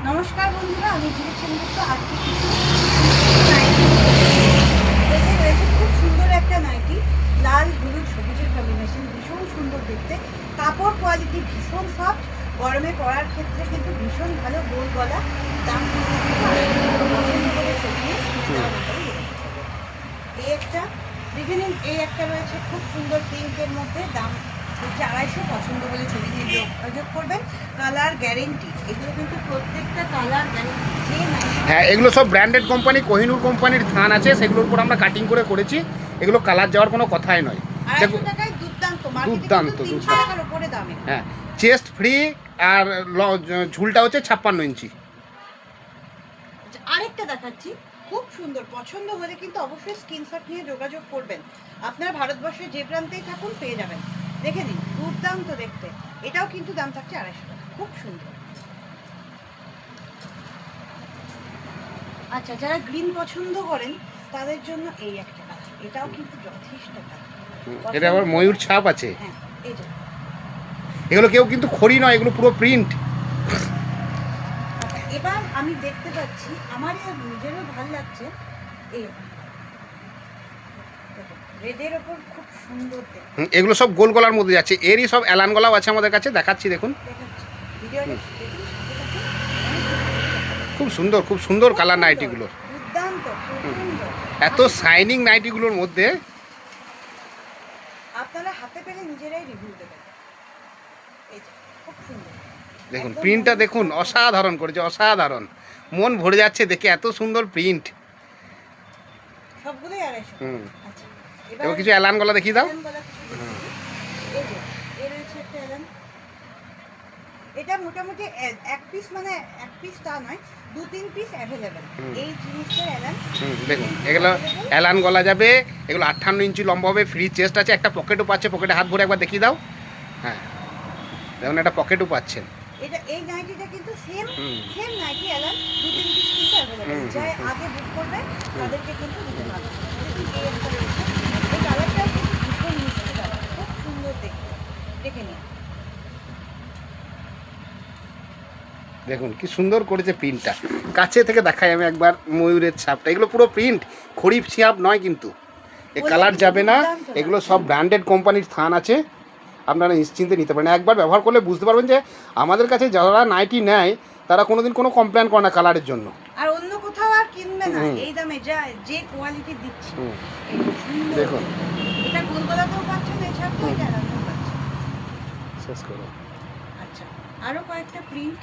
নমস্কার বন্ধুরা, আমি ঝিলিক সেনগুপ্ত। আজকে কিছু নাইটি দেখে রয়েছে। খুব সুন্দর একটা নাইটি, লাল হলুদ সবুজের কম্বিনেশন, ভীষণ সুন্দর দেখতে। কাপড় কোয়ালিটি ভীষণ সফট, গরমে পরার ক্ষেত্রে কিন্তু ভীষণ ভালো। গোল গলা, দাম পছন্দ করে সরিয়ে এই একটা দেখে নিন। এই একটা রয়েছে খুব সুন্দর পিঙ্কের মধ্যে, দাম হচ্ছে 250। পছন্দ হলে ছবি দিয়ে যোগাযোগ করবেন। কালার গ্যারেন্টি, এগুলো কিন্তু প্রত্যেকটা কালার গ্যারেন্টি। হ্যাঁ, এগুলো সব ব্র্যান্ডেড কোম্পানি, কোহিনুর কোম্পানির থান আছে, সেগুলোর উপর আমরা কাটিং করে করেছি। এগুলো কালার যাওয়ার কোনো কথাই নয়। দুর্দান্ত হ্যাঁ, চেস্ট ফ্রি আর ঝুলটা হচ্ছে 56 ইঞ্চি। আরেকটা দেখাচ্ছি, খুব সুন্দর। পছন্দ হলে কিন্তু অবশ্যই স্ক্রিনশট নিয়ে যোগাযোগ করবেন। আপনারা ভারতবর্ষের যে প্রান্তেই থাকুন পেয়ে যাবেন। দেখে নিন, দুর্দান্ত দেখতে। এটাও কিন্তু দাম থাকছে 250 টাকা। খুব সুন্দর। আচ্ছা, যারা গ্রিন পছন্দ করেন তাদের জন্য এই একটা কালার, এটাও কিন্তু যথেষ্ট কালার। এটা আবার ময়ূর ছাপ আছে। হ্যাঁ, এই যে এগুলো কেউ কিন্তু খড়ি নয়, এগুলো পুরো প্রিন্ট। এবার আমি দেখতে পাচ্ছি, আমার নিজেরও ভালো লাগছে, এই রেডের ওপর খুব সুন্দর দেখতে। এগুলো সব গোল গলার মধ্যে যাচ্ছে, এরই সব এলান গলাও আছে আমাদের কাছে, দেখাচ্ছি দেখুন। খুব সুন্দর, খুব সুন্দর কালার নাইটিগুলো, দুর্দান্ত, এত শাইনিং নাইটিগুলোর মধ্যে। আপনারা হাতে পেলে নিজেরাই রিভিউ দেবেন। এই যে খুব সুন্দর দেখুন, প্রিন্টটা দেখুন, অসাধারণ করেছে, অসাধারণ। মন ভরে যাচ্ছে দেখে, এত সুন্দর প্রিন্ট। সবগুলোই 250। আচ্ছা, এবার কিছু এলান গলা দেখিয়ে দাও। এই যে এর রয়েছে একটা এলান। এটা মোটামুটি এক পিস, মানে এক পিস তা নয়, 2-3 পিস অ্যাভেলেবেল এই জিনিসটার এলান। দেখুন, এগুলো এলান গলা যাবে। এগুলো 58 ইঞ্চি লম্বা হবে, ফ্রি চেস্ট আছে, একটা পকেটও পাচ্ছে। পকেটে হাত ভরে একবার দেখিয়ে দাও। হ্যাঁ, দেখুন, একটা পকেটও পাচ্ছেন। এটা এই নাইটিটা কিন্তু সেম নাইটি এলান, 2-3 পিস কিন্তু অ্যাভেলেবল। যাই আগে বুক করবে তাদেরকে কিন্তু দিতে পারবে। এই একটা রয়েছে, এই কালারটাও কিন্তু ভীষণ মিষ্টি কালার, খুব সুন্দর দেখতে। দেখে নিন, দেখুন কি সুন্দর করেছে প্রিন্টটা। কাছে থেকে দেখাই আমি একবার ময়ূরের ছাপটা। এগুলো পুরো প্রিন্ট, খড়িফ ছাপ নয় কিন্তু। এ কালার যাবে না। এগুলো সব ব্র্যান্ডেড কোম্পানির থান আছে, আপনারা নিশ্চিন্তে নিতে পারেন। একবার ব্যবহার করলে বুঝতে পারবেন যে আমাদের কাছে যারা নাইটি নেয় তারা কোনোদিন কোনো কমপ্লেন করে না কালারের জন্য। আর অন্য কোথাও আর কিনবে না এই দামে, যা যে কোয়ালিটি দিচ্ছে। দেখুন, এটা গোলগলাতেও পাচ্ছেন, এছাড়াও এটা আলাদাও পাচ্ছেন। শেষ করো। আচ্ছা, আরো কয়েকটা প্রিন্ট